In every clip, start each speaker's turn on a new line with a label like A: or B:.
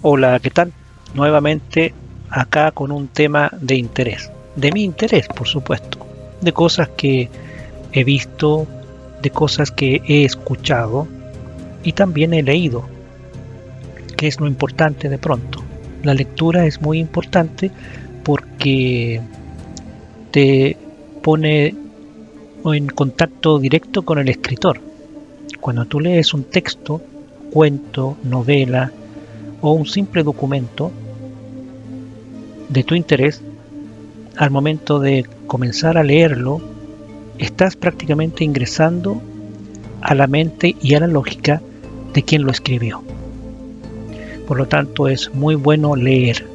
A: Hola, ¿qué tal? Nuevamente acá con un tema de interés. De mi interés, por supuesto. De cosas que he visto, de cosas que he escuchado y también he leído, que es lo importante de pronto. La lectura es muy importante porque te pone en contacto directo con el escritor. Cuando tú lees un texto, cuento, novela o un simple documento de tu interés, al momento de comenzar a leerlo, estás prácticamente ingresando a la mente y a la lógica de quien lo escribió. Por lo tanto, es muy bueno leer.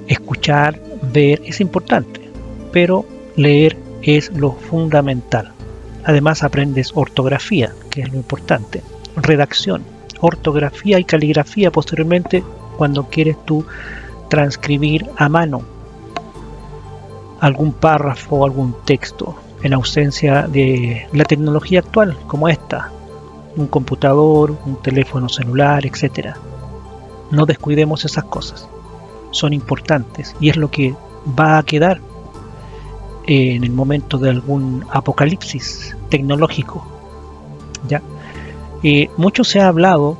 A: Escuchar, ver es importante, pero leer es lo fundamental. Además aprendes ortografía, que es lo importante, redacción, ortografía y caligrafía posteriormente cuando quieres tú transcribir a mano algún párrafo o algún texto en ausencia de la tecnología actual como esta, un computador, un teléfono celular, etcétera. No descuidemos esas cosas, son importantes y es lo que va a quedar en el momento de algún apocalipsis tecnológico. ¿Ya? Mucho se ha hablado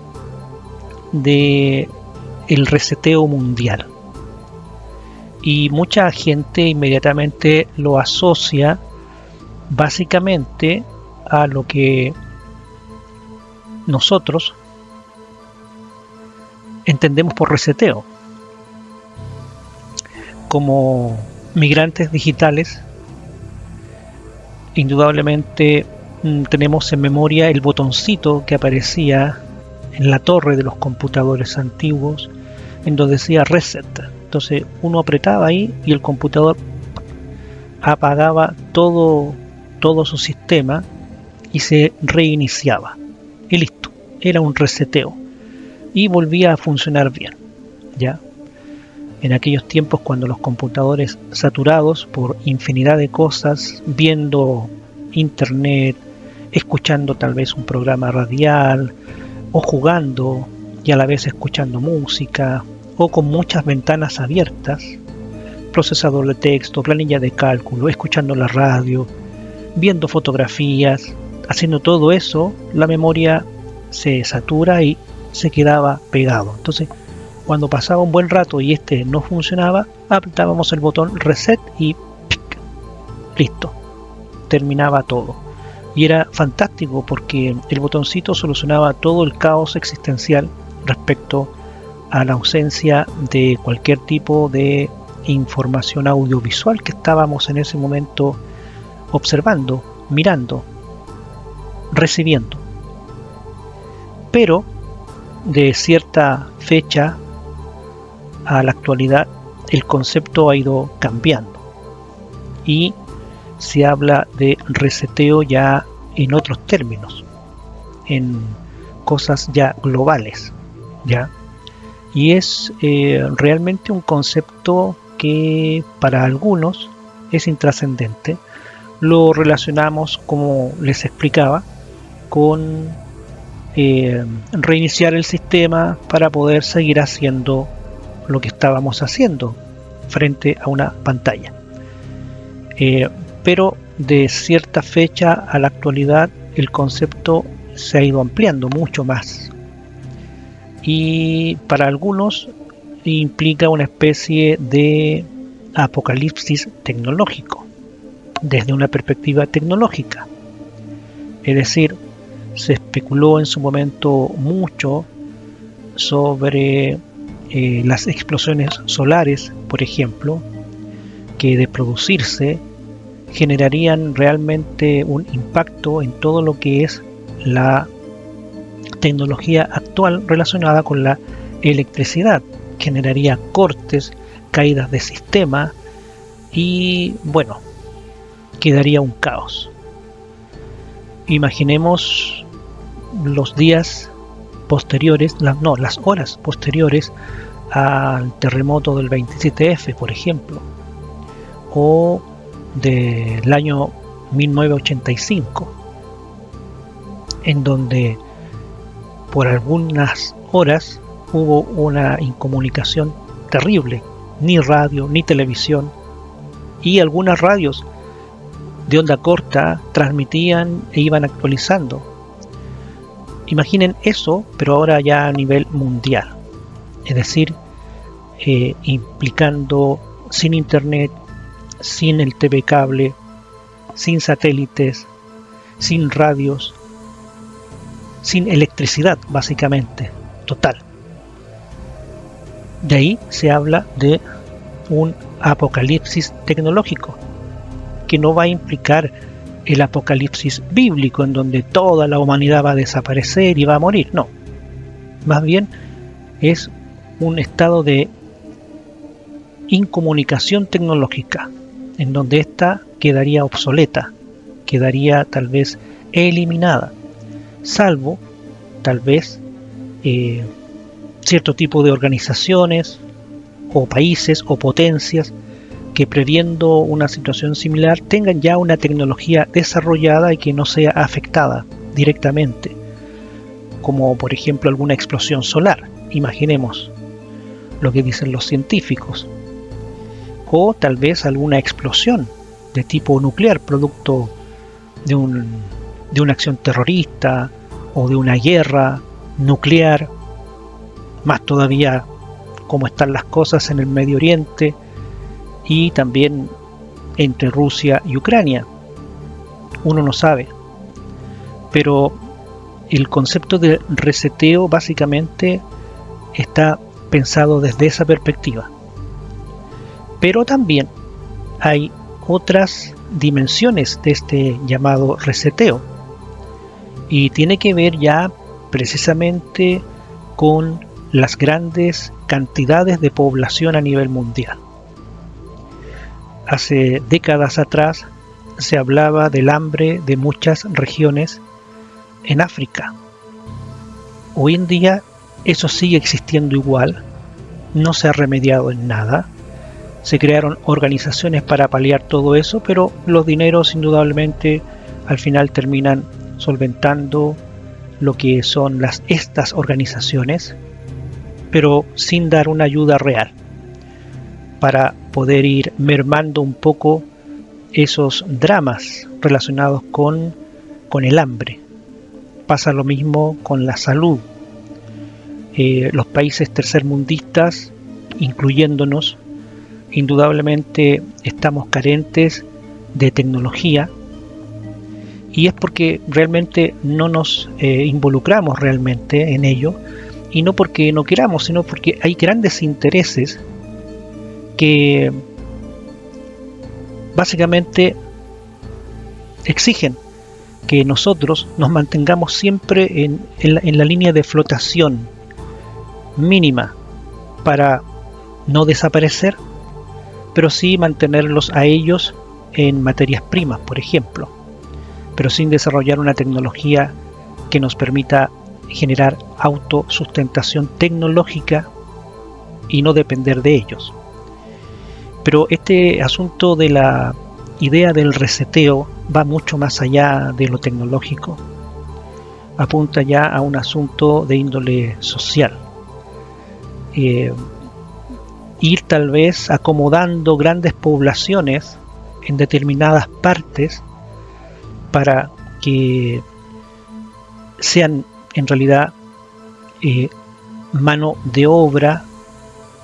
A: de el reseteo mundial y mucha gente inmediatamente lo asocia básicamente a lo que nosotros entendemos por reseteo. Como migrantes digitales, indudablemente tenemos en memoria el botoncito que aparecía en la torre de los computadores antiguos, en donde decía reset. Entonces uno apretaba ahí y el computador apagaba todo su sistema y se reiniciaba. Y listo, era un reseteo. Y volvía a funcionar bien. ¿Ya? En aquellos tiempos cuando los computadores saturados por infinidad de cosas, viendo internet, escuchando tal vez un programa radial, o jugando y a la vez escuchando música, o con muchas ventanas abiertas, procesador de texto, planilla de cálculo, escuchando la radio, viendo fotografías, haciendo todo eso, la memoria se satura y se quedaba pegado. Entonces, cuando pasaba un buen rato y este no funcionaba, apretábamos el botón reset y ¡pic! Listo, terminaba todo. Y era fantástico porque el botoncito solucionaba todo el caos existencial respecto a la ausencia de cualquier tipo de información audiovisual que estábamos en ese momento observando, mirando, recibiendo. Pero de cierta fecha a la actualidad el concepto ha ido cambiando y se habla de reseteo ya en otros términos, en cosas ya globales, ¿ya? Y es realmente un concepto que para algunos es intrascendente. Lo relacionamos, como les explicaba, con reiniciar el sistema para poder seguir haciendo lo que estábamos haciendo frente a una pantalla. Pero de cierta fecha a la actualidad el concepto se ha ido ampliando mucho más y para algunos implica una especie de apocalipsis tecnológico desde una perspectiva tecnológica. Es decir, se especuló en su momento mucho sobre las explosiones solares, por ejemplo, que de producirse generarían realmente un impacto en todo lo que es la tecnología actual relacionada con la electricidad. Generaría cortes, caídas de sistema y bueno, quedaría un caos. Imaginemos los días posteriores, las horas posteriores al terremoto del 27F, por ejemplo, o del año 1985, en donde por algunas horas hubo una incomunicación terrible, ni radio, ni televisión, y algunas radios de onda corta transmitían e iban actualizando. Imaginen eso, pero ahora ya a nivel mundial, es decir, implicando sin internet, sin el TV cable, sin satélites, sin radios, sin electricidad, básicamente, total. De ahí se habla de un apocalipsis tecnológico, que no va a implicar el apocalipsis bíblico en donde toda la humanidad va a desaparecer y va a morir, no. Más bien es un estado de incomunicación tecnológica, en donde ésta quedaría obsoleta, quedaría tal vez eliminada, salvo tal vez cierto tipo de organizaciones o países o potencias que, previendo una situación similar, tengan ya una tecnología desarrollada y que no sea afectada directamente, como por ejemplo alguna explosión solar, imaginemos lo que dicen los científicos, o tal vez alguna explosión de tipo nuclear producto de una acción terrorista o de una guerra nuclear, más todavía como están las cosas en el Medio Oriente y también entre Rusia y Ucrania. Uno no sabe, pero el concepto de reseteo básicamente está pensado desde esa perspectiva. Pero también hay otras dimensiones de este llamado reseteo, y tiene que ver ya precisamente con las grandes cantidades de población a nivel mundial. Hace décadas atrás se hablaba del hambre de muchas regiones en África. Hoy en día eso sigue existiendo igual, no se ha remediado en nada. Se crearon organizaciones para paliar todo eso, pero los dineros indudablemente al final terminan solventando lo que son estas organizaciones, pero sin dar una ayuda real para poder ir mermando un poco esos dramas relacionados con el hambre. Pasa lo mismo con la salud. Los países tercermundistas, incluyéndonos, indudablemente estamos carentes de tecnología, y es porque realmente no nos involucramos realmente en ello, y no porque no queramos, sino porque hay grandes intereses que básicamente exigen que nosotros nos mantengamos siempre en la línea de flotación mínima para no desaparecer, pero sí mantenerlos a ellos en materias primas, por ejemplo, pero sin desarrollar una tecnología que nos permita generar autosustentación tecnológica y no depender de ellos. Pero este asunto de la idea del reseteo va mucho más allá de lo tecnológico, apunta ya a un asunto de índole social. Ir tal vez acomodando grandes poblaciones en determinadas partes para que sean en realidad mano de obra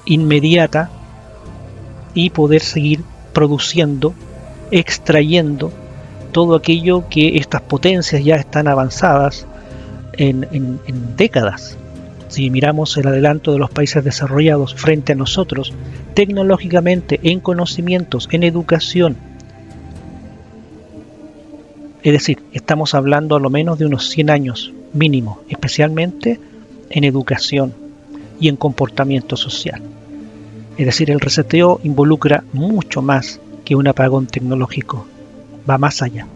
A: inmediata y poder seguir produciendo, extrayendo todo aquello que estas potencias ya están avanzadas en décadas. Si miramos el adelanto de los países desarrollados frente a nosotros, tecnológicamente, en conocimientos, en educación, es decir, estamos hablando a lo menos de unos 100 años mínimo, especialmente en educación y en comportamiento social. Es decir, el reseteo involucra mucho más que un apagón tecnológico, va más allá.